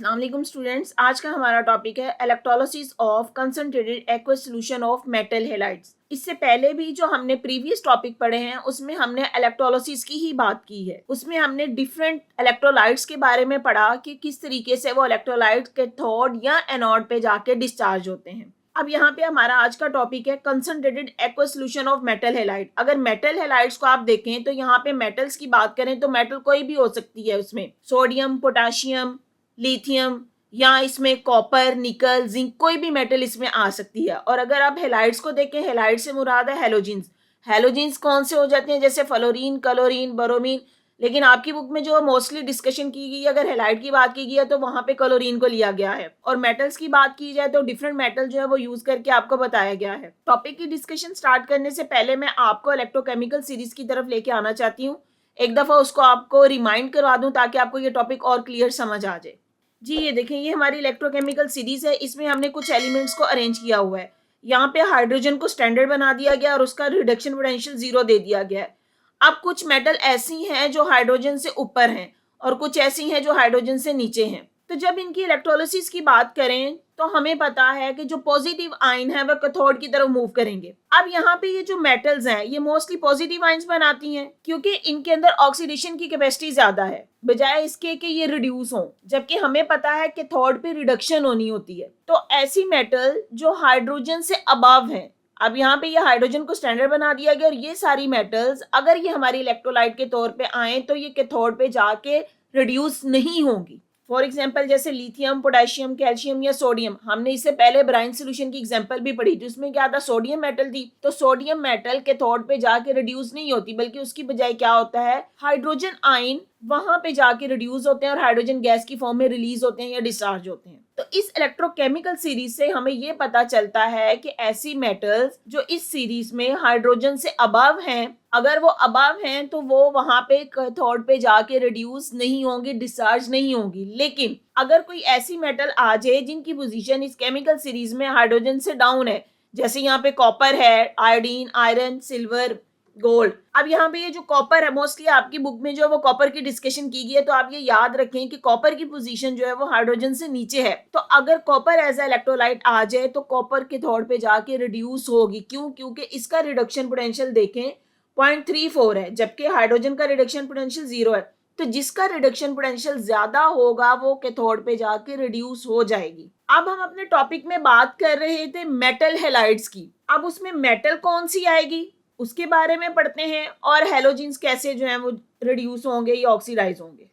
अस्सलाम वालेकुम स्टूडेंट्स, आज का हमारा टॉपिक है electrolysis of concentrated aqueous solution of metal halides. इससे पहले भी जो हमने प्रीवियस टॉपिक पढ़े हैं उसमें हमने इलेक्ट्रोलिसिस की ही बात की है। उसमें हमने डिफरेंट इलेक्ट्रोलाइट्स के बारे में पढ़ा कि किस तरीके से वो इलेक्ट्रोलाइट कैथोड या एनोड पे जाके डिस्चार्ज होते हैं। अब यहाँ पे हमारा आज का टॉपिक है concentrated aqueous solution of metal halide. अगर मेटल हैलाइड्स को आप देखें तो यहाँ पे मेटल्स की बात करें तो मेटल कोई भी हो सकती है, उसमें सोडियम, पोटाशियम, लिथियम या इसमें कॉपर, निकल, जिंक, कोई भी मेटल इसमें आ सकती है। और अगर आप हेलाइड्स को देखें, हेलाइड से मुराद है हेलोजिन्स। हेलोजिन्स कौन से हो जाते हैं, जैसे फ्लोरीन, क्लोरीन, ब्रोमीन। लेकिन आपकी बुक में जो मोस्टली डिस्कशन की गई, अगर हेलाइड की बात की गई है तो वहां पे क्लोरीन को लिया गया है। और मेटल्स की बात की जाए तो डिफरेंट मेटल जो है वो यूज करके आपको बताया गया है। टॉपिक की डिस्कशन स्टार्ट करने से पहले मैं आपको इलेक्ट्रोकेमिकल सीरीज की तरफ लेके आना चाहती हूँ। एक दफा उसको आपको रिमाइंड करवा दूं ताकि आपको ये टॉपिक और क्लियर समझ आ जाए। जी ये देखें, ये हमारी इलेक्ट्रोकेमिकल सीरीज है। इसमें हमने कुछ एलिमेंट्स को अरेंज किया हुआ है। यहाँ पे हाइड्रोजन को स्टैंडर्ड बना दिया गया और उसका रिडक्शन पोटेंशियल 0 दे दिया गया है। अब कुछ मेटल ऐसी हैं जो हाइड्रोजन से ऊपर हैं और कुछ ऐसी हैं जो हाइड्रोजन से नीचे हैं। तो जब इनकी इलेक्ट्रोलिसिस की बात करें तो हमें पता है कि जो पॉजिटिव आयन है वह कैथोड की तरफ मूव करेंगे। अब यहाँ पे ये जो मेटल्स हैं ये मोस्टली पॉजिटिव आयन्स बनाती हैं क्योंकि इनके अंदर ऑक्सीडेशन की कैपेसिटी ज्यादा है बजाय इसके कि ये रिड्यूस हों, जबकि हमें पता है कैथोड पे रिडक्शन होनी होती है। तो ऐसी मेटल जो हाइड्रोजन से अबव हैं, अब यहाँ पे ये हाइड्रोजन को स्टैंडर्ड बना दिया गया और ये सारी मेटल्स अगर ये हमारी इलेक्ट्रोलाइट के तौर पे आए तो ये कैथोड पे जाके रिड्यूस नहीं होंगी। फॉर एग्जाम्पल जैसे लिथियम, पोटेशियम, कैल्शियम या सोडियम। हमने इससे पहले ब्राइन सोल्यूशन की एग्जांपल भी पढ़ी थी, उसमें क्या था, सोडियम मेटल थी। तो सोडियम मेटल कैथोड पे जाके रिड्यूस नहीं होती बल्कि उसकी बजाय क्या होता है, हाइड्रोजन आयन वहां पे जाके रिड्यूस होते हैं और हाइड्रोजन गैस की फॉर्म में रिलीज होते हैं या डिस्चार्ज होते हैं। तो इस इलेक्ट्रोकेमिकल सीरीज से हमें ये पता चलता है कि ऐसी मेटल्स जो इस सीरीज में हाइड्रोजन से अबव हैं, अगर वो अबव हैं तो वो वहां पे कैथोड पे जाके रिड्यूस नहीं होंगी, डिस्चार्ज नहीं होंगी। लेकिन अगर कोई ऐसी मेटल आ जाए जिनकी पोजीशन इस केमिकल सीरीज में हाइड्रोजन से डाउन है, जैसे यहाँ पे कॉपर है, आयोडीन, आयरन, सिल्वर, गोल्ड। अब यहाँ पे ये जो कॉपर है, मोस्टली आपकी बुक में जो वो कॉपर की डिस्कशन की गई है, तो आप ये याद रखें कि कॉपर की पोजीशन जो है वो हाइड्रोजन से नीचे है। तो अगर कॉपर एज ए इलेक्ट्रोलाइट आ जाए तो कॉपर के कैथोड पे जाके रिड्यूस होगी। क्यों? क्योंकि इसका रिडक्शन पोटेंशियल देखें 0.34 है, जबकि हाइड्रोजन का रिडक्शन पोटेंशियल 0 है। तो जिसका रिडक्शन पोटेंशियल ज्यादा होगा वो कैथोड पे जाके रिड्यूस हो जाएगी। अब हम अपने टॉपिक में बात कर रहे थे मेटल हैलाइड्स की। अब उसमें मेटल कौन सी आएगी उसके बारे में पढ़ते हैं और हेलोजिन्स कैसे जो है वो रिड्यूस होंगे या ऑक्सीडाइज होंगे।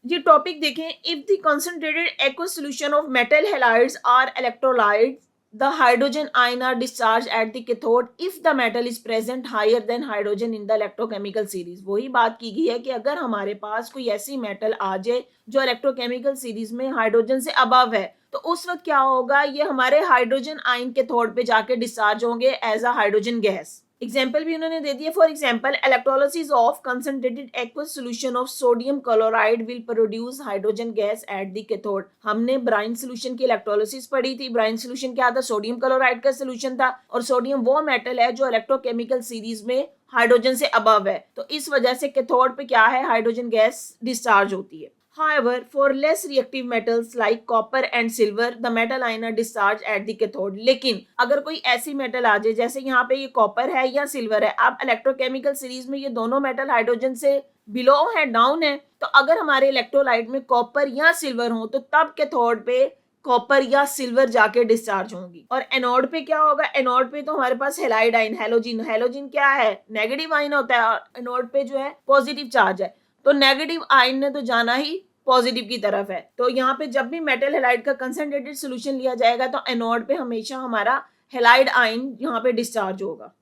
ये टॉपिक देखें, if the concentrated aqueous solution of metal halides are electrolytes, the hydrogen ion are discharged at the cathode if the metal is present higher than hydrogen in the electrochemical series। वही बात की गई है कि अगर हमारे पास कोई ऐसी मेटल आ जाए जो इलेक्ट्रोकेमिकल सीरीज में हाइड्रोजन से अबव है तो उस वक्त क्या होगा, ये हमारे हाइड्रोजन आयन कैथोड पे जाके डिस्चार्ज होंगे as a hydrogen gas. Example भी उन्होंने दे दिया। For example electrolysis of concentrated aqueous solution of sodium chloride will produce hydrogen gas at the cathode. हमने ब्राइन सॉल्यूशन की इलेक्ट्रोलिसिस पढ़ी थी। ब्राइन सॉल्यूशन क्या था, सोडियम क्लोराइड का सॉल्यूशन था और सोडियम वो मेटल है जो इलेक्ट्रोकेमिकल सीरीज में हाइड्रोजन से अबव है। तो इस वजह से कैथोड पे क्या है, हाइड्रोजन गैस डिस्चार्ज होती है। However, for less reactive metals like copper and silver, the metal ion are discharged at the cathode। लेकिन अगर कोई ऐसी मेटल आ जाए, जैसे यहाँ पे ये कॉपर है या सिल्वर है, अब इलेक्ट्रोकेमिकल सीरीज में ये दोनों मेटल हाइड्रोजन से बिलो है, डाउन है, तो अगर हमारे इलेक्ट्रोलाइट में कॉपर या सिल्वर हो तो तब कैथोड पे कॉपर या सिल्वर जाके डिस्चार्ज होंगी। और एनोड पे क्या होगा, एनोड पे तो हमारे पास हेलाइड आयन, हेलोजिन। हेलोजिन क्या है, नेगेटिव आयन होता है और एनोड पे जो है पॉजिटिव चार्ज है। तो नेगेटिव आयन ने तो जाना ही पॉजिटिव की तरफ है। तो यहाँ पे जब भी मेटल हैलाइड का कंसंट्रेटेड सॉल्यूशन लिया जाएगा तो एनोड पे हमेशा हमारा हैलाइड आयन यहाँ पे डिस्चार्ज होगा।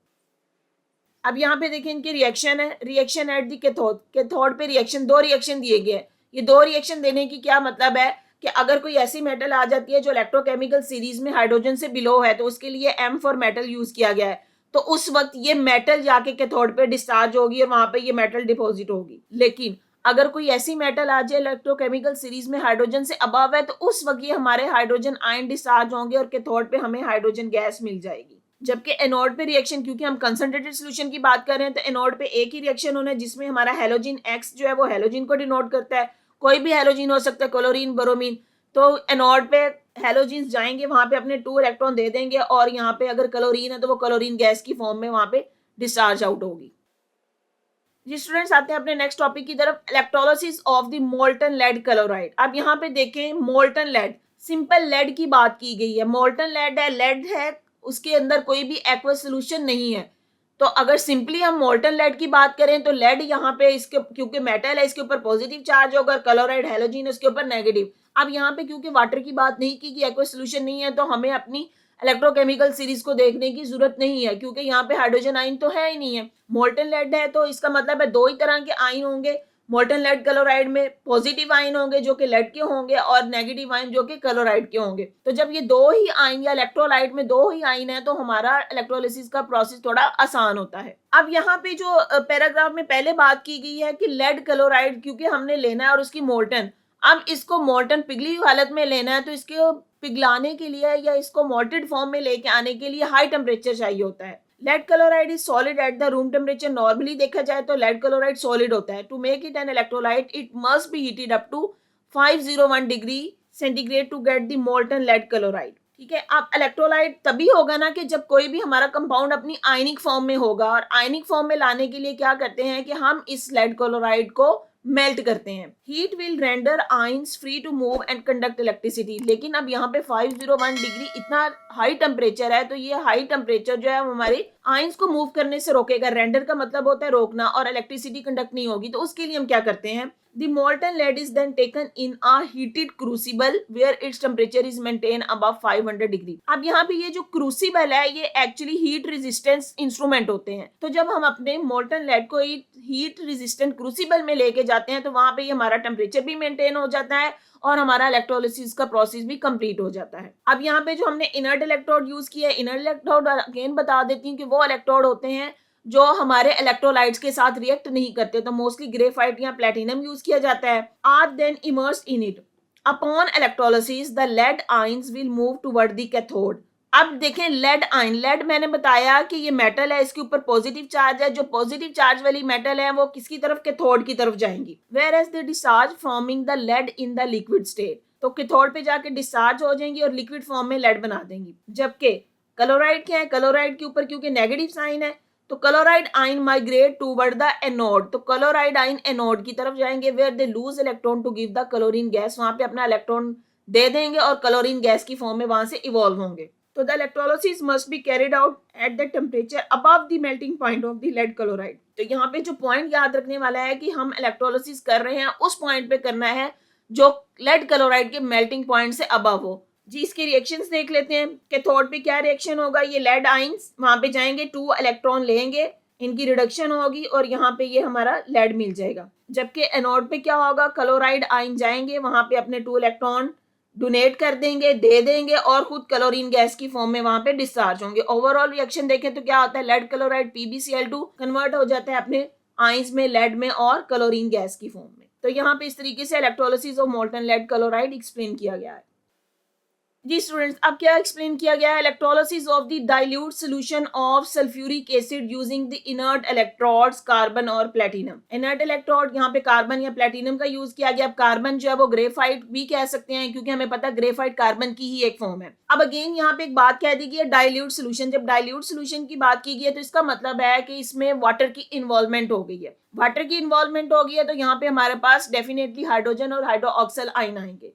अब यहाँ पे देखें इनकी रिएक्शन है, reaction at the cathode. Cathode पे रिएक्शन, दो रिएक्शन दिए गए हैं। ये दो रिएक्शन देने की क्या मतलब है कि अगर कोई ऐसी मेटल आ जाती है जो इलेक्ट्रोकेमिकल सीरीज में हाइड्रोजन से बिलो है तो उसके लिए M फॉर मेटल यूज किया गया है। तो उस वक्त ये मेटल जाके कैथोड पे डिस्चार्ज होगी और वहां पे ये मेटल डिपॉजिट होगी। लेकिन अगर कोई ऐसी मेटल आ जाए इलेक्ट्रोकेमिकल सीरीज में हाइड्रोजन से अबव है तो उस वक्त ये हमारे हाइड्रोजन आयन डिस्चार्ज होंगे और कैथोड पे हमें हाइड्रोजन गैस मिल जाएगी। जबकि एनोड पे रिएक्शन, क्योंकि हम कंसंट्रेटेड सॉल्यूशन की बात कर रहे हैं तो एनोड पे एक ही रिएक्शन होना है जिसमें हमारा हेलोजिन X जो है वो हेलोजिन को डिनोट करता है। कोई भी हेलोजिन हो सकता है, क्लोरीन, ब्रोमीन। तो एनोड पे हैलोजेंस जाएंगे, वहां पे अपने 2 इलेक्ट्रॉन दे देंगे और यहाँ पे अगर क्लोरीन है तो वो क्लोरीन गैस की फॉर्म में वहां पे डिस्चार्ज आउट होगी। जी स्टूडेंट्स, आते हैं अपने नेक्स्ट टॉपिक की तरफ, electrolysis of the molten lead chloride. अब यहाँ पे देखें मोल्टन लेड, सिंपल लेड की बात की गई है। मोल्टन लेड है, उसके अंदर कोई भी एक्वस सोल्यूशन नहीं है। तो अगर सिंपली हम मोल्टन लेड की बात करें तो लेड यहाँ पे इसके क्योंकि मेटल है इसके ऊपर पॉजिटिव चार्ज होगा, क्लोराइड हैलोजन उसके ऊपर नेगेटिव। अब यहाँ पे क्योंकि वाटर की बात नहीं की कि एक्वस सोल्यूशन नहीं है, तो हमें अपनी इलेक्ट्रोकेमिकल सीरीज को देखने की जरूरत नहीं है क्योंकि यहाँ पे हाइड्रोजन आयन तो है ही नहीं है। मोल्टन लेड है तो इसका मतलब है 2 ही तरह के आयन होंगे मोल्टन लेड क्लोराइड में, पॉजिटिव आयन होंगे जो कि लेड के होंगे और नेगेटिव आयन जो कि क्लोराइड के होंगे। तो जब ये 2 ही आयन या इलेक्ट्रोलाइट में 2 ही आयन है तो हमारा इलेक्ट्रोलिसिस का प्रोसेस थोड़ा आसान होता है। अब यहाँ पे जो पैराग्राफ में पहले बात की गई है कि लेड क्लोराइड क्योंकि हमने लेना है और उसकी मोल्टन, अब इसको मोल्टन पिघली हुई हालत में लेना है तो इसके पिघलाने के लिए या इसको मोल्टेड फॉर्म में लेके आने के लिए हाई टेम्परेचर चाहिए होता है। Lead chloride is solid at the room temperature. Normally देखा जाए तो लेड क्लोराइड सॉलिड होता है। To make it an electrolyte it must be heated up to 501 degree centigrade to get the molten lead chloride. ठीक है, अब electrolyte तभी होगा ना कि जब कोई भी हमारा कंपाउंड अपनी आयनिक फॉर्म में होगा, और आयनिक फॉर्म में लाने के लिए क्या करते हैं कि हम इस लेड क्लोराइड को मेल्ट करते हैं। Heat will render ions free to move and conduct electricity. लेकिन अब यहाँ पे 501 डिग्री इतना हाई टेम्परेचर है, तो ये हाई टेम्परेचर जो है हमारे आयंस को मूव करने से रोकेगा। रेंडर का मतलब होता है रोकना, और इलेक्ट्रिसिटी कंडक्ट नहीं होगी। तो उसके लिए हम क्या करते हैं, The molten lead is then taken in a heated crucible where its temperature is maintained above 500 degree. अब यहाँ पे ये जो क्रूसिबल है ये एक्चुअली हीट रेजिस्टेंस इंस्ट्रूमेंट होते हैं। तो जब हम अपने मोल्टन लेड को हीट रेजिस्टेंट क्रूसिबल में लेके जाते हैं तो वहां पे हमारा टेम्परेचर भी मेंटेन हो जाता है और हमारा इलेक्ट्रोलिसिस का प्रोसेस भी कंप्लीट हो जाता है। अब यहाँ पे जो हमने इनर्ट इलेक्ट्रोड यूज किया है, इनर्ट इलेक्ट्रोड अगेन बता देती हूँ कि वो इलेक्ट्रोड होते हैं जो हमारे इलेक्ट्रोलाइट्स के साथ रिएक्ट नहीं करते। तो मोस्टली ग्रेफाइट या प्लेटिनम यूज किया जाता है। Are then immersed in it upon electrolysis the lead ions will move toward the cathode. अब देखें लेड आयन, लेड मैंने बताया कि ये मेटल है, इसके ऊपर पॉजिटिव चार्ज है। जो पॉजिटिव चार्ज वाली मेटल है वो किसकी तरफ, कैथोड की तरफ जाएंगी। Whereas they discharge forming the lead in the liquid state. तो कैथोड पे जाके डिस्चार्ज हो जाएंगी और लिक्विड फॉर्म में लेड बना देंगी। जबकि क्लोराइड क्या है, क्लोराइड के ऊपर क्योंकि नेगेटिव साइन है तो chloride ion migrate toward the anode. तो क्लोराइड आयन एनोड की तरफ जाएंगे where they lose electron to give the chlorine gas. वहां पे अपना इलेक्ट्रॉन दे देंगे और क्लोरीन गैस की फॉर्म में वहां से इवॉल्व होंगे। तो the electrolysis must be carried out at the temperature above the melting point of the lead chloride. तो यहाँ पे जो पॉइंट याद रखने वाला है कि हम इलेक्ट्रोलिसिस कर रहे हैं उस पॉइंट पे करना है जो लेड क्लोराइड के मेल्टिंग पॉइंट से अबव हो। जी इसके रिएक्शंस देख लेते हैं। कैथोड पे क्या रिएक्शन होगा, ये लेड आयंस वहां पे जाएंगे, 2 इलेक्ट्रॉन लेंगे, इनकी रिडक्शन होगी और यहाँ पे ये हमारा लेड मिल जाएगा। जबकि एनोड पे क्या होगा, क्लोराइड आयन जाएंगे, वहां पे अपने 2 इलेक्ट्रॉन डोनेट कर देंगे, दे देंगे और खुद क्लोरीन गैस की फॉर्म में वहां पे डिस्चार्ज होंगे। ओवरऑल रिएक्शन देखें तो क्या होता है, लेड क्लोराइड PbCl2 कन्वर्ट हो जाता है अपने आयंस में लेड में और क्लोरीन गैस की फॉर्म में। तो यहाँ पे इस तरीके से electrolysis of molten lead chloride explain किया गया है। जी स्टूडेंट्स, अब क्या एक्सप्लेन किया गया है, electrolysis of the dilute solution of sulphuric acid using the inert electrodes carbon और प्लेटिनम। इनर्ट इलेक्ट्रोड यहाँ पे कार्बन या प्लेटिनम का यूज किया गया। अब कार्बन जो है वो ग्रेफाइट भी कह सकते हैं क्योंकि हमें पता है ग्रेफाइट कार्बन की ही एक फॉर्म है। अब अगेन यहाँ पे एक बात कह दी गई है डाइल्यूट सोल्यूशन। जब डाइल्यूट सोल्यूशन की बात की गई है तो इसका मतलब है कि इसमें वाटर की इन्वॉल्वमेंट हो गई है। वाटर की इन्वॉल्वमेंट हो गई है तो यहाँ पे हमारे पास डेफिनेटली हाइड्रोजन और हाइड्रोक्सिल आयन आएंगे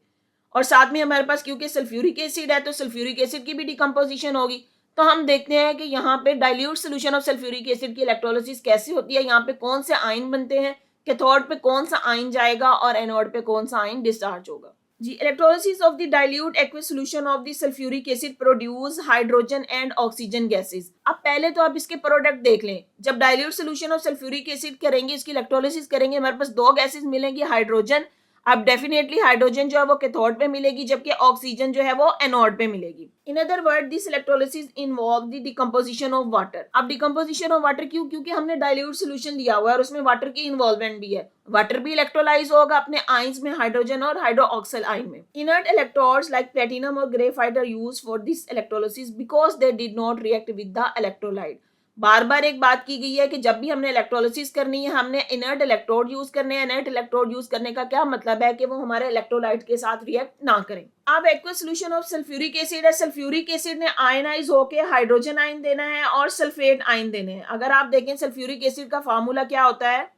और साथ में हमारे पास क्योंकि सल्फ्यूरिक एसिड है तो सल्फ्यूरिक एसिड की भी डिकम्पोजिशन होगी। तो हम देखते हैं कि यहाँ पे dilute solution of sulphuric acid की इलेक्ट्रोलिसिस कैसे होती है। यहाँ पे कौन से आयन बनते हैं, कैथोड पे कौन सा आयन जाएगा और एनोड पे कौन सा आयन डिस्चार्ज होगा। जी electrolysis of the dilute aqueous solution of the sulphuric acid produce hydrogen and oxygen gases. अब पहले तो आप इसके प्रोडक्ट देख लें। जब dilute solution of sulphuric acid करेंगे, इसकी इलेक्ट्रोलिसिस करेंगे, हमारे पास 2 गैसेस मिलेंगी, हाइड्रोजन। अब डेफिनेटली हाइड्रोजन जो है वो कैथोड पे मिलेगी जबकि ऑक्सीजन जो है वो एनोड पे मिलेगी। In other word this electrolysis involve the decomposition of water. अब डिकम्पोजिशन ऑफ वाटर क्यों, क्योंकि हमने डाइल्यूट सोल्यूशन लिया हुआ है और उसमें वाटर की इन्वॉल्वमेंट भी है। वाटर भी इलेक्ट्रोलाइज होगा अपने आयंस में, हाइड्रोजन और हाइड्रोक्सिल आयन में। इनर्ट इलेक्ट्रोड्स लाइक प्लेटिनम और graphite are used for this electrolysis because they did not react with the electrolyte बार बार एक बात की गई है कि जब भी हमने इलेक्ट्रोलिसिस करनी है हमने इनर्ट इलेक्ट्रोड यूज करने हैं। इनर्ट इलेक्ट्रोड यूज करने का क्या मतलब है कि वो हमारे इलेक्ट्रोलाइट के साथ रिएक्ट ना करें। अब aqueous solution of sulphuric acid है। सल्फ्यूरिक एसिड ने आयनाइज होके हाइड्रोजन आयन देना है और सल्फेट आयन देने हैं। अगर आप देखें सल्फ्यूरिक एसिड का फार्मूला क्या होता है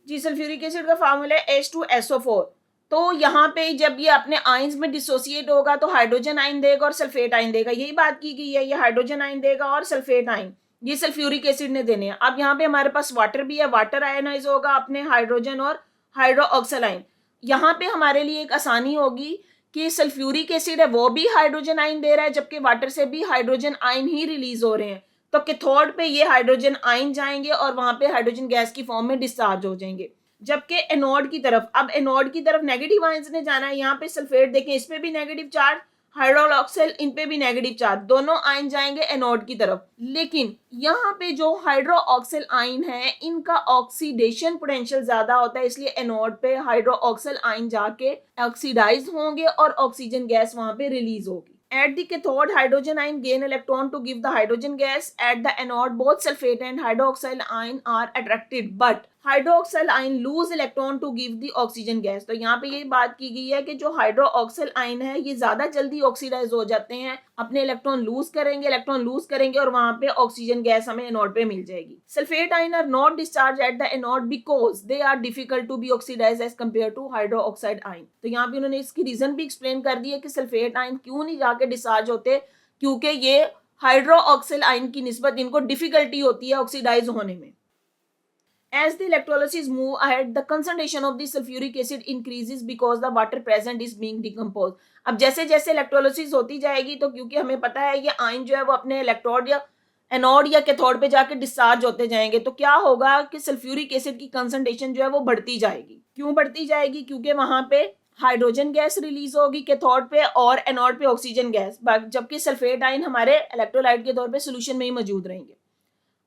जी, सल्फ्यूरिक एसिड का फार्मूला है H2SO4। तो यहाँ पे जब ये अपने आयंस में डिसोसिएट होगा तो हाइड्रोजन आयन देगा और सल्फेट आयन देगा। यही बात की गई है, ये हाइड्रोजन आयन देगा और सल्फेट आयन ये सल्फ्यूरिक एसिड ने देने हैं। अब यहाँ पे हमारे पास वाटर भी है, वाटर आयनाइज होगा अपने हाइड्रोजन और हाइड्रोक्सिल आयन। यहाँ पे हमारे लिए एक आसानी होगी कि सल्फ्यूरिक एसिड है वो भी हाइड्रोजन आयन दे रहा है जबकि वाटर से भी हाइड्रोजन आयन ही रिलीज हो रहे हैं। तो कैथोड पे ये हाइड्रोजन आयन जाएंगे और वहां पे हाइड्रोजन गैस की फॉर्म में डिस्चार्ज हो जाएंगे। जबकि एनोड की तरफ, अब एनोड की तरफ नेगेटिव आयंस ने जाना है। यहाँ पे सल्फेट देखें, इस पे भी नेगेटिव चार्ज, हाइड्रोक्सिल इन पे भी नेगेटिव चार्ज, दोनों आयन जाएंगे एनोड की तरफ। लेकिन यहाँ पे जो हाइड्रोक्सिल आयन है इनका ऑक्सीडेशन पोटेंशियल ज्यादा होता है, इसलिए एनोड पे हाइड्रोक्सिल आयन जाके ऑक्सीडाइज होंगे और ऑक्सीजन गैस वहां पे रिलीज होगी। At the cathode, hydrogen ion gain electron to give the hydrogen gas. At the anode, both sulfate and hydroxyl ion are attracted, but hydroxyl ion lose electron to give the oxygen gas. तो यहाँ पे ये बात की गई है कि जो हाइड्रोक्सिल आयन है ये ज्यादा जल्दी ऑक्सीडाइज हो जाते हैं, अपने इलेक्ट्रॉन लूज करेंगे और वहां पे ऑक्सीजन गैस हमें एनोड पे मिल जाएगी। Sulphate ion are not discharge at the anode because they are difficult to be oxidise as compare to hydroxide ion. तो यहाँ पे उन्होंने इसकी रीजन भी एक्सप्लेन कर दी है कि सल्फेट आयन क्यों नहीं जाके डिस्चार्ज होते, क्योंकि ये हाइड्रोक्सिल आयन की निस्बत इनको डिफिकल्टी होती है ऑक्सीडाइज होने में। As the electrolysis move ahead, the concentration of the sulfuric acid increases because the water present is being decomposed. अब जैसे जैसे इलेक्ट्रोलिसिस होती जाएगी तो क्योंकि हमें पता है ये आयन जो है वो अपने इलेक्ट्रोड या एनोड या कैथोड पे जाके डिस्चार्ज होते जाएंगे, तो क्या होगा कि सल्फ्यूरिक एसिड की कंसंट्रेशन जो है वो बढ़ती जाएगी। क्यों बढ़ती जाएगी? क्योंकि वहां पे हाइड्रोजन गैस रिलीज होगी कैथोड पे और एनोड पे ऑक्सीजन गैस, जबकि सल्फेट आयन हमारे इलेक्ट्रोलाइट के तौर पे सोल्यूशन में ही मौजूद रहेंगे।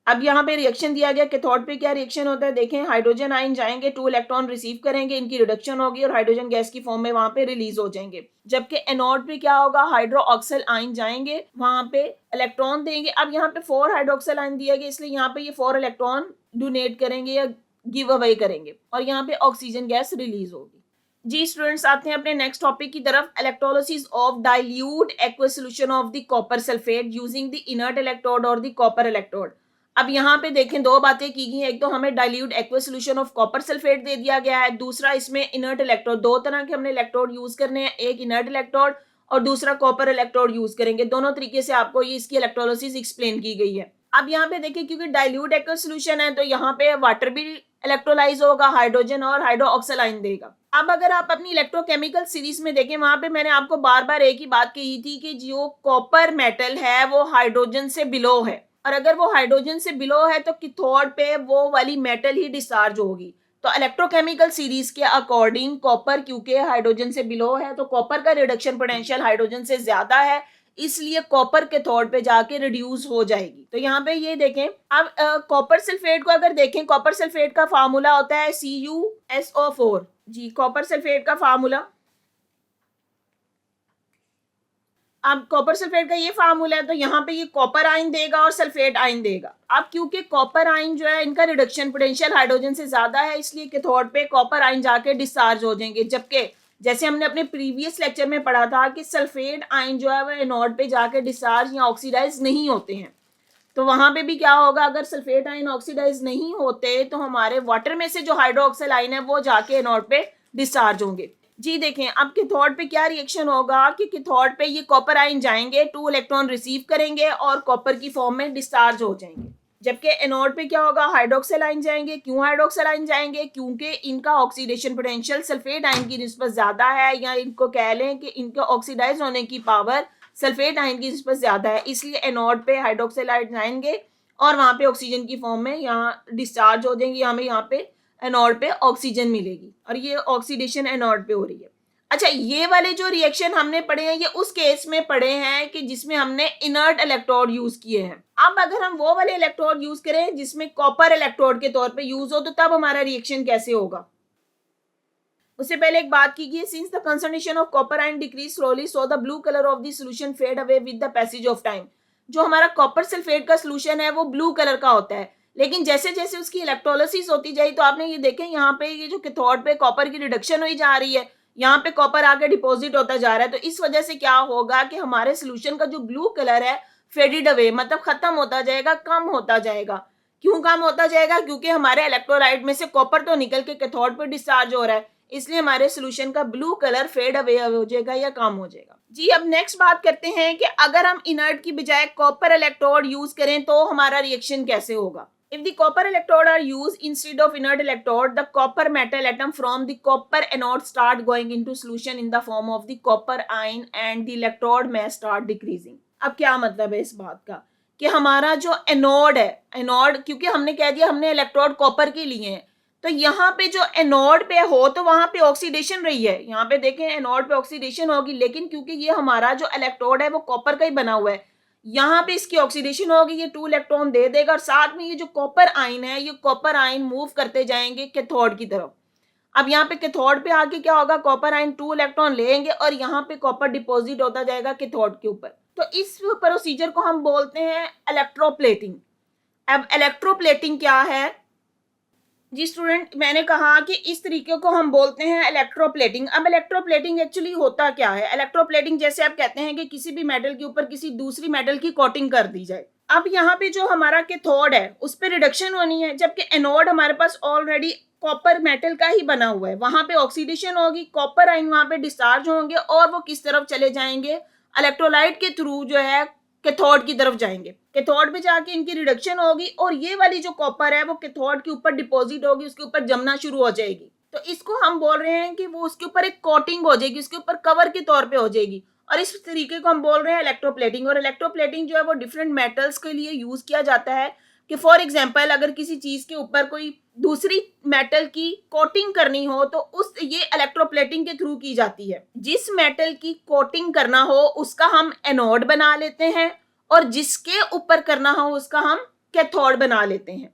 अब यहाँ पे रिएक्शन दिया गया कैथोड पे क्या रिएक्शन होता है देखें, हाइड्रोजन आयन जाएंगे, 2 इलेक्ट्रॉन रिसीव करेंगे, इनकी रिडक्शन होगी और हाइड्रोजन गैस की फॉर्म में वहां पे रिलीज हो जाएंगे। जबकि एनोड पे क्या होगा, हाइड्रोक्सिल आयन जाएंगे, वहां पे इलेक्ट्रॉन देंगे। अब यहाँ पे 4 हाइड्रोक्सिल आयन दिया गया इसलिए यहाँ पे ये 4 इलेक्ट्रॉन डोनेट करेंगे या गिव अवे करेंगे और यहाँ पे ऑक्सीजन गैस रिलीज होगी। जी स्टूडेंट्स, आते हैं अपने नेक्स्ट टॉपिक की तरफ, electrolysis of dilute aqueous solution of the copper sulphate using the inert electrode और द कॉपर इलेक्ट्रोड। अब यहाँ पे देखें दो बातें की गई हैं, एक तो हमें dilute aqueous solution of copper sulphate दे दिया गया है, दूसरा इसमें इनर्ट इलेक्ट्रोड, दो तरह के हमने इलेक्ट्रोड यूज करने हैं, एक इनर्ट इलेक्ट्रोड और दूसरा कॉपर इलेक्ट्रोड यूज करेंगे। दोनों तरीके से आपको ये इसकी इलेक्ट्रोलिसिस एक्सप्लेन की गई है। अब यहाँ पे देखिए क्योंकि डाइल्यूट एक्वस सॉल्यूशन है तो यहाँ पे वाटर भी इलेक्ट्रोलाइज होगा, हाइड्रोजन और हाइड्रोक्सिल आयन देगा। अब अगर आप अपनी इलेक्ट्रोकेमिकल सीरीज में देखें वहां पे मैंने आपको बार बार एक ही बात कही थी कि जो कॉपर मेटल है वो हाइड्रोजन से बिलो है, और अगर वो हाइड्रोजन से बिलो है तो कैथोड पे वो वाली मेटल ही डिस्चार्ज होगी। तो इलेक्ट्रोकेमिकल सीरीज के अकॉर्डिंग कॉपर क्योंकि हाइड्रोजन से बिलो है तो कॉपर का रिडक्शन पोटेंशियल हाइड्रोजन से ज्यादा है, इसलिए कॉपर कैथोड पे जाके रिड्यूस हो जाएगी। तो यहाँ पे ये देखें, अब कॉपर सल्फेट को अगर देखें, कॉपर सल्फेट का फार्मूला होता है CuSO4। जी, कॉपर सल्फेट का फार्मूला, अब कॉपर सल्फेट का ये फार्मूला है तो यहाँ पे ये कॉपर आयन देगा और सल्फेट आयन देगा। अब क्योंकि कॉपर आयन जो है इनका रिडक्शन पोटेंशियल हाइड्रोजन से ज्यादा है इसलिए कैथोड पे कॉपर आयन जाके डिस्चार्ज हो जाएंगे, जबकि जैसे हमने अपने प्रीवियस लेक्चर में पढ़ा था कि सल्फेट आयन जो है वो एनोड पे जाके डिस्चार्ज या ऑक्सीडाइज नहीं होते हैं। तो वहां पे भी क्या होगा, अगर सल्फेट आयन ऑक्सीडाइज नहीं होते तो हमारे वाटर में से जो हाइड्रोक्सिल आयन है वो जाके एनोड पे डिस्चार्ज होंगे। जी देखें, अब कैथोड पे क्या रिएक्शन होगा कि कैथोड पे ये कॉपर आयन जाएंगे, 2 इलेक्ट्रॉन रिसीव करेंगे और कॉपर की फॉर्म में डिस्चार्ज हो जाएंगे। जबकि एनोड पे क्या होगा, हाइड्रोक्सिल आयन जाएंगे। क्यों हाइड्रोक्सिल आयन जाएंगे? क्योंकि इनका ऑक्सीडेशन पोटेंशियल सल्फेट आयन की निस्बत ज्यादा है, या इनको कह लें कि इनका ऑक्सीडाइज होने की पावर सल्फेट आयन की निस्बत ज्यादा है, इसलिए एनोड पे हाइड्रोक्सिल आयन जाएंगे और वहां पे ऑक्सीजन की फॉर्म में यहाँ डिस्चार्ज हो जाएंगे, हमें यहाँ पे एनोड पे ऑक्सीजन मिलेगी और ये ऑक्सीडेशन एनोड पे हो रही है। अच्छा, ये वाले जो रिएक्शन हमने पढ़े हैं ये उस केस में पढ़े हैं कि जिसमें हमने इनर्ट इलेक्ट्रोड यूज किए हैं। अब अगर हम वो वाले इलेक्ट्रोड यूज करें जिसमें कॉपर इलेक्ट्रोड के तौर पे यूज हो तो तब हमारा रिएक्शन कैसे होगा। उससे पहले एक बात की गई, since the concentration of copper ion decrease slowly so the blue colour of the solution fade away with the passage of time. जो हमारा कॉपर सल्फेट का सोल्यूशन है वो ब्लू कलर का होता है, लेकिन जैसे जैसे उसकी इलेक्ट्रोलिसिस होती जाए तो आपने ये देखें यहाँ पे ये जो कैथोड पे कॉपर की रिडक्शन हुई जा रही है, यहाँ पे कॉपर आके डिपॉजिट होता जा रहा है, तो इस वजह से क्या होगा कि हमारे सोल्यूशन का जो ब्लू कलर है फेडेड अवे, मतलब खत्म होता जाएगा, कम होता जाएगा। क्यों कम होता जाएगा? क्योंकि हमारे इलेक्ट्रोलाइट में से कॉपर तो निकल के कैथोड पे डिस्चार्ज हो रहा है, इसलिए हमारे सोल्यूशन का ब्लू कलर फेड अवे हो जाएगा या कम हो जाएगा। जी अब नेक्स्ट बात करते हैं कि अगर हम इनर्ट की बजाय कॉपर इलेक्ट्रोड यूज करें तो हमारा रिएक्शन कैसे होगा। If the copper electrode are used instead of inert electrode, the copper metal atom from the copper anode start going into solution in the form of the copper ion and the electrode may start decreasing. अब क्या मतलब है इस बात का कि हमारा जो एनोड है, एनोड क्योंकि हमने कह दिया हमने इलेक्ट्रोड कॉपर के लिए हैं, तो यहाँ पे जो एनोड पे हो तो वहां पे ऑक्सीडेशन रही है, यहाँ पे देखें एनोड पे ऑक्सीडेशन होगी, लेकिन क्योंकि ये हमारा जो इलेक्ट्रोड है वो कॉपर का ही बना हुआ है, यहाँ पे इसकी ऑक्सीडेशन होगी, ये 2 इलेक्ट्रॉन दे देगा और साथ में ये जो कॉपर आयन है ये कॉपर आयन मूव करते जाएंगे कैथोड की तरफ। अब यहाँ पे कैथोड पे आके क्या होगा, कॉपर आयन 2 इलेक्ट्रॉन लेंगे और यहाँ पे कॉपर डिपॉजिट होता जाएगा कैथोड के ऊपर। तो इस प्रोसीजर को हम बोलते हैं इलेक्ट्रोप्लेटिंग। अब इलेक्ट्रोप्लेटिंग क्या है जी स्टूडेंट, मैंने कहा कि इस तरीके को हम बोलते हैं इलेक्ट्रोप्लेटिंग। अब इलेक्ट्रोप्लेटिंग एक्चुअली होता क्या है? इलेक्ट्रोप्लेटिंग जैसे आप कहते हैं कि किसी भी मेटल के ऊपर किसी दूसरी मेटल की कोटिंग कर दी जाए। अब यहाँ पे जो हमारा कैथोड है उस पर रिडक्शन होनी है, जबकि एनोड हमारे पास ऑलरेडी कॉपर मेटल का ही बना हुआ है, वहां पे ऑक्सीडेशन होगी, कॉपर आयन वहां पे डिस्चार्ज होंगे और वो किस तरफ चले जाएंगे, इलेक्ट्रोलाइट के थ्रू जो है कैथोड की तरफ जाएंगे। कैथोड पे जाके इनकी रिडक्शन होगी और ये वाली जो कॉपर है वो कैथोड के ऊपर डिपॉजिट होगी, उसके ऊपर जमना शुरू हो जाएगी। तो इसको हम बोल रहे हैं कि वो उसके ऊपर एक कोटिंग हो जाएगी, उसके ऊपर कवर के तौर पे हो जाएगी, और इस तरीके को हम बोल रहे हैं इलेक्ट्रोप्लेटिंग। और इलेक्ट्रोप्लेटिंग जो है वो डिफरेंट मेटल्स के लिए यूज किया जाता है कि फॉर एग्जाम्पल अगर किसी चीज के ऊपर कोई दूसरी मेटल की कोटिंग करनी हो तो उस ये इलेक्ट्रोप्लेटिंग के थ्रू की जाती है। जिस मेटल की कोटिंग करना हो उसका हम एनोड बना लेते हैं और जिसके ऊपर करना हो उसका हम कैथोड बना लेते हैं।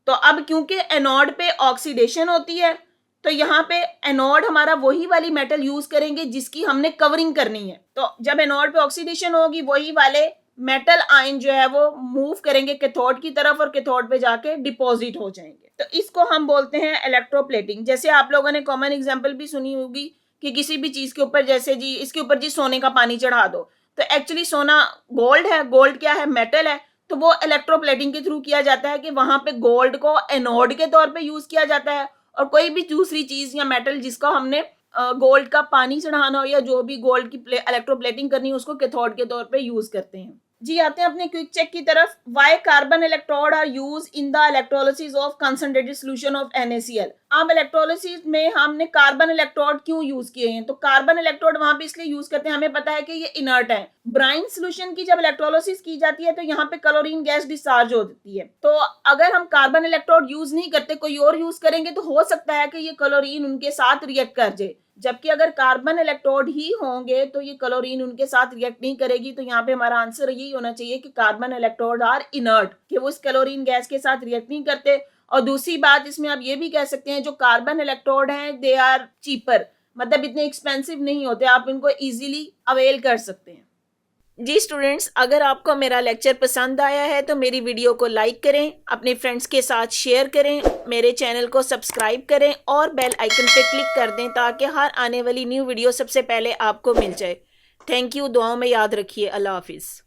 तो अब क्योंकि एनोड पे ऑक्सीडेशन होती है तो यहाँ पे एनोड हमारा वही वाली मेटल यूज करेंगे जिसकी हमने कवरिंग करनी है। तो जब एनोड पे ऑक्सीडेशन होगी वही वाले मेटल आयन जो है वो मूव करेंगे कैथोड की तरफ और कैथोड पे जाके डिपॉजिट हो जाएंगे। तो इसको हम बोलते हैं इलेक्ट्रोप्लेटिंग। जैसे आप लोगों ने कॉमन एग्जांपल भी सुनी होगी कि किसी भी चीज के ऊपर, जैसे जी इसके ऊपर जी सोने का पानी चढ़ा दो, तो एक्चुअली सोना गोल्ड है, गोल्ड क्या है, मेटल है, तो वो इलेक्ट्रोप्लेटिंग के थ्रू किया जाता है कि वहां पे गोल्ड को एनोड के तौर पे यूज किया जाता है और कोई भी दूसरी चीज या मेटल जिसका हमने गोल्ड का पानी चढ़ाना हो या जो भी गोल्ड की इलेक्ट्रोप्लेटिंग करनी है उसको कैथोड के तौर पे यूज करते हैं। जी आते हैं अपने क्विक चेक की तरफ। Why carbon electrode are use in the electrolysis of concentrated solution of NaCl। अब इलेक्ट्रोलिसिस में हमने कार्बन इलेक्ट्रोड क्यों यूज किए हैं? तो कार्बन इलेक्ट्रोड वहां पे इसलिए यूज करते हैं, हमें पता है कि ये इनर्ट है। ब्राइन सोल्यूशन की जब इलेक्ट्रोलिसिस की जाती है तो यहाँ पे क्लोरीन गैस डिस्चार्ज होती है, तो अगर हम कार्बन इलेक्ट्रोड यूज नहीं करते कोई और यूज करेंगे तो हो सकता है कि ये क्लोरीन उनके साथ रिएक्ट कर जाए, जबकि अगर कार्बन इलेक्ट्रोड ही होंगे तो ये क्लोरीन उनके साथ रिएक्ट नहीं करेगी। तो यहाँ पे हमारा आंसर यही होना चाहिए कि कार्बन इलेक्ट्रोड आर इनर्ट, कि वो इस क्लोरीन गैस के साथ रिएक्ट नहीं करते। और दूसरी बात इसमें आप ये भी कह सकते हैं जो कार्बन इलेक्ट्रोड हैं दे आर चीपर, मतलब इतने एक्सपेंसिव नहीं होते, आप इनको इजीली अवेल कर सकते हैं। जी स्टूडेंट्स, अगर आपको मेरा लेक्चर पसंद आया है तो मेरी वीडियो को लाइक करें, अपने फ्रेंड्स के साथ शेयर करें, मेरे चैनल को सब्सक्राइब करें और बेल आइकन पे क्लिक कर दें ताकि हर आने वाली न्यू वीडियो सबसे पहले आपको मिल जाए। थैंक यू, दुआओं में याद रखिए। अल्लाह हाफिज़।